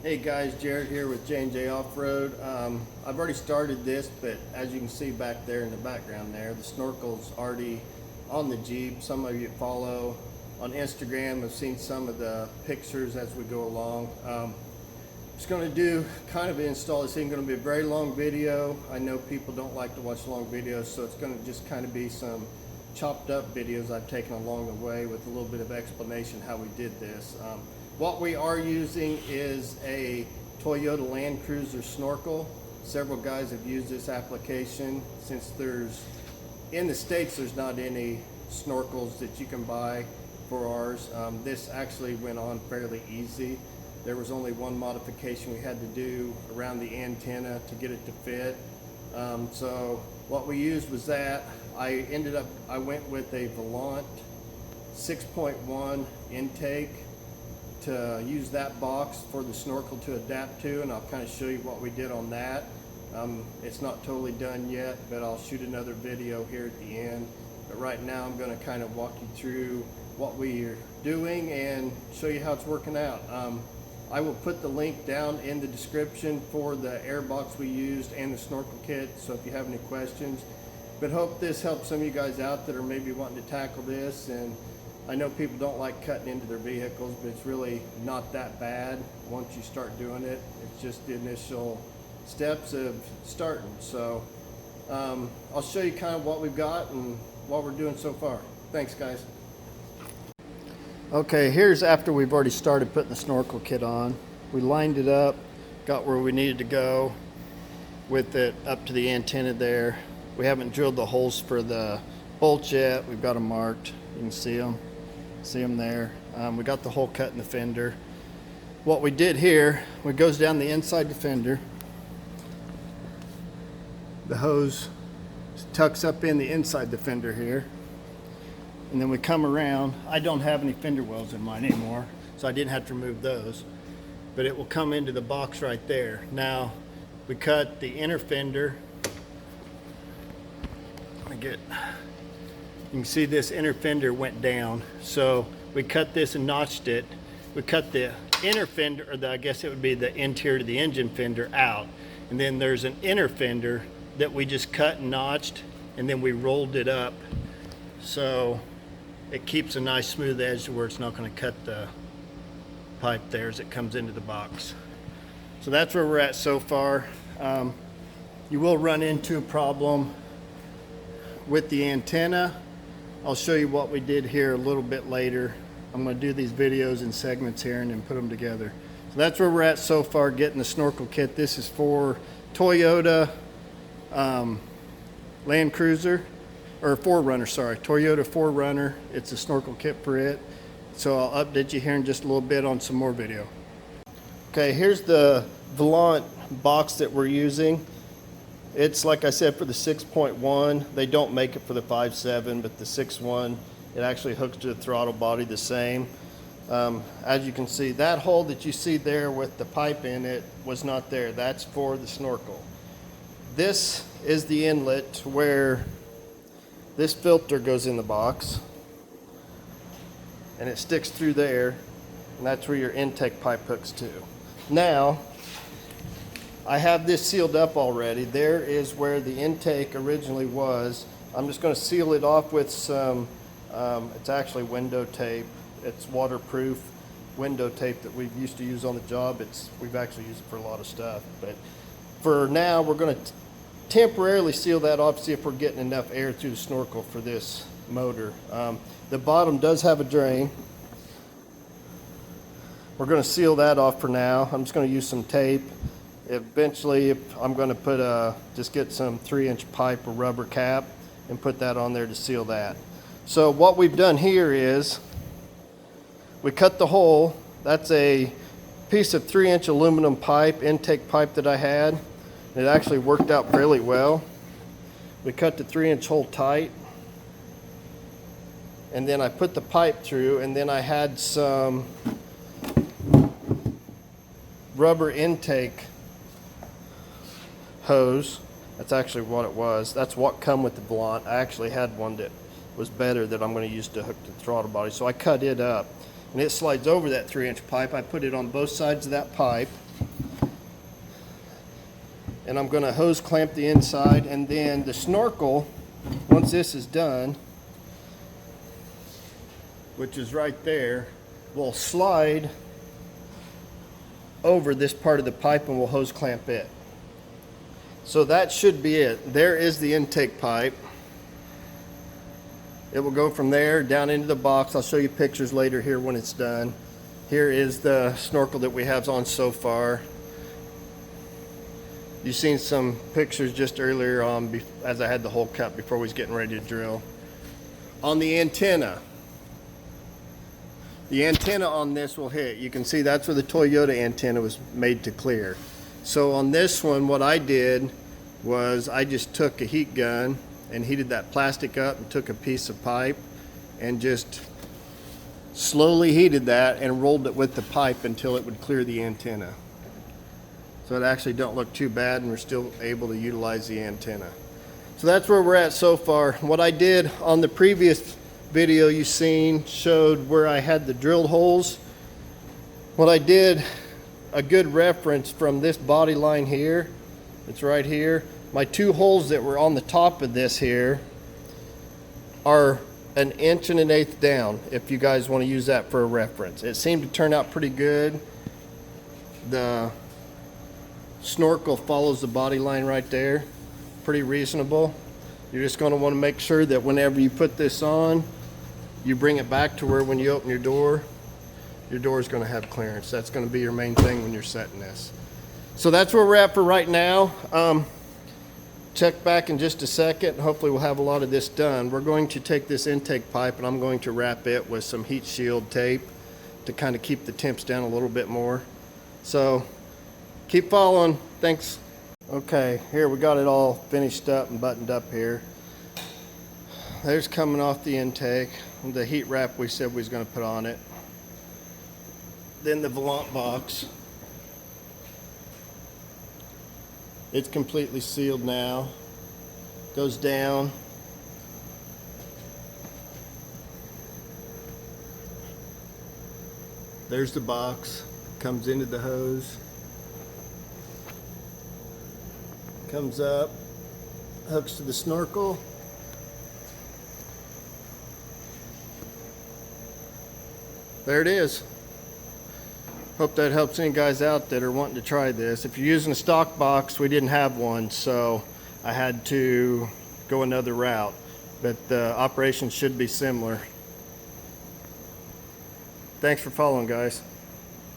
Hey guys, Jared here with J&J Off-Road. I've already started this, but as you can see back there in the background there, the Snorkel's already on the Jeep. Some of you follow on Instagram have seen some of the pictures as we go along. Just going to do kind of an install. This ain't going to be a very long video. I know people don't like to watch long videos, so it's going to just kind of be some chopped up videos I've taken along the way with a little bit of explanation how we did this. What we are using is a Toyota Land Cruiser Snorkel. Several guys have used this application since in the States there's not any snorkels that you can buy for ours. This actually went on fairly easy. There was only one modification we had to do around the antenna to get it to fit. So what we used was that. I went with a Volant 6.1 intake to use that box for the Snorkel to adapt to, and I'll kind of show you what we did on that. It's not totally done yet, but I'll shoot another video here at the end. But right now I'm going to kind of walk you through what we're doing and show you how it's working out. I will put the link down in the description for the air box we used and the Snorkel kit, so if you have any questions. But hope this helps some of you guys out that are maybe wanting to tackle this. And I know people don't like cutting into their vehicles, but it's really not that bad once you start doing it. It's just the initial steps of starting. So I'll show you kind of what we've got and what we're doing so far. Thanks, guys. Okay, here's after we've already started putting the Snorkel kit on. We lined it up, got where we needed to go with it up to the antenna there. We haven't drilled the holes for the bolts yet. We've got them marked. You can see them there. We got the hole cut in the fender. What we did here, it goes down the inside the fender. The hose tucks up in the inside the fender here. And then we come around. I don't have any fender wells in mine anymore, so I didn't have to remove those. But it will come into the box right there. Now, we cut the inner fender. You can see this inner fender went down, so we cut this and notched it. We cut the inner fender, or I guess it would be the interior to the engine fender, out, and then there's an inner fender that we just cut and notched, and then we rolled it up so it keeps a nice smooth edge to where it's not going to cut the pipe there as it comes into the box. So that's where we're at so far. You will run into a problem with the antenna. I'll show you what we did here a little bit later. I'm going to do these videos in segments here and then put them together. So that's where we're at so far, getting the Snorkel kit. This is for Toyota Land Cruiser, or 4Runner, sorry, Toyota 4Runner. It's a Snorkel kit for it. So I'll update you here in just a little bit on some more video. Okay, here's the Volant box that we're using. It's, like I said, for the 6.1. They don't make it for the 5.7, but the 6.1, it actually hooks to the throttle body the same. As you can see, that hole that you see there with the pipe in it was not there. That's for the Snorkel. This is the inlet where this filter goes in the box, and it sticks through there, and that's where your intake pipe hooks to. Now, I have this sealed up already. There is where the intake originally was. I'm just going to seal it off with some, it's actually window tape. It's waterproof window tape that we used to use on the job. We've actually used it for a lot of stuff. But for now, we're going to temporarily seal that off, see if we're getting enough air through the Snorkel for this motor. The bottom does have a drain. We're going to seal that off for now. I'm just going to use some tape. Eventually, I'm going to put just get some 3-inch pipe or rubber cap and put that on there to seal that. So what we've done here is we cut the hole. That's a piece of 3-inch aluminum pipe, intake pipe that I had. It actually worked out fairly well. We cut the 3-inch hole tight, and then I put the pipe through, and then I had some rubber intake hose. That's actually what it was. That's what come with the Volant. I actually had one that was better that I'm going to use to hook to the throttle body. So I cut it up, and it slides over that 3-inch pipe. I put it on both sides of that pipe, and I'm going to hose clamp the inside, and then the Snorkel, once this is done, which is right there, will slide over this part of the pipe and we'll hose clamp it. So that should be it. There is the intake pipe. It will go from there down into the box. I'll show you pictures later here when it's done. Here is the Snorkel that we have on so far. You've seen some pictures just earlier on as I had the hole cut before we was getting ready to drill. On the antenna on this will hit. You can see that's where the Toyota antenna was made to clear. So on this one, what I did was I just took a heat gun and heated that plastic up and took a piece of pipe and just slowly heated that and rolled it with the pipe until it would clear the antenna. So it actually don't look too bad, and we're still able to utilize the antenna. So that's where we're at so far. What I did on the previous video you seen showed where I had the drilled holes. What I did, a good reference from this body line here, it's right here. My 2 holes that were on the top of this here are 1 1/8 inch down, if you guys want to use that for a reference. It seemed to turn out pretty good. The Snorkel follows the body line right there, pretty reasonable. You're just going to want to make sure that whenever you put this on, you bring it back to where when you open your door is going to have clearance. That's going to be your main thing when you're setting this. So that's where we're at for right now. Check back in just a second. Hopefully we'll have a lot of this done. We're going to take this intake pipe and I'm going to wrap it with some heat shield tape to kind of keep the temps down a little bit more. So keep following. Thanks. Okay, here we got it all finished up and buttoned up here. There's coming off the intake, the heat wrap we said we was going to put on it. Then the Volant box. It's completely sealed now. Goes down. There's the box. Comes into the hose. Comes up. Hooks to the Snorkel. There it is. Hope that helps any guys out that are wanting to try this. If you're using a stock box, we didn't have one, so I had to go another route. But the operation should be similar. Thanks for following, guys.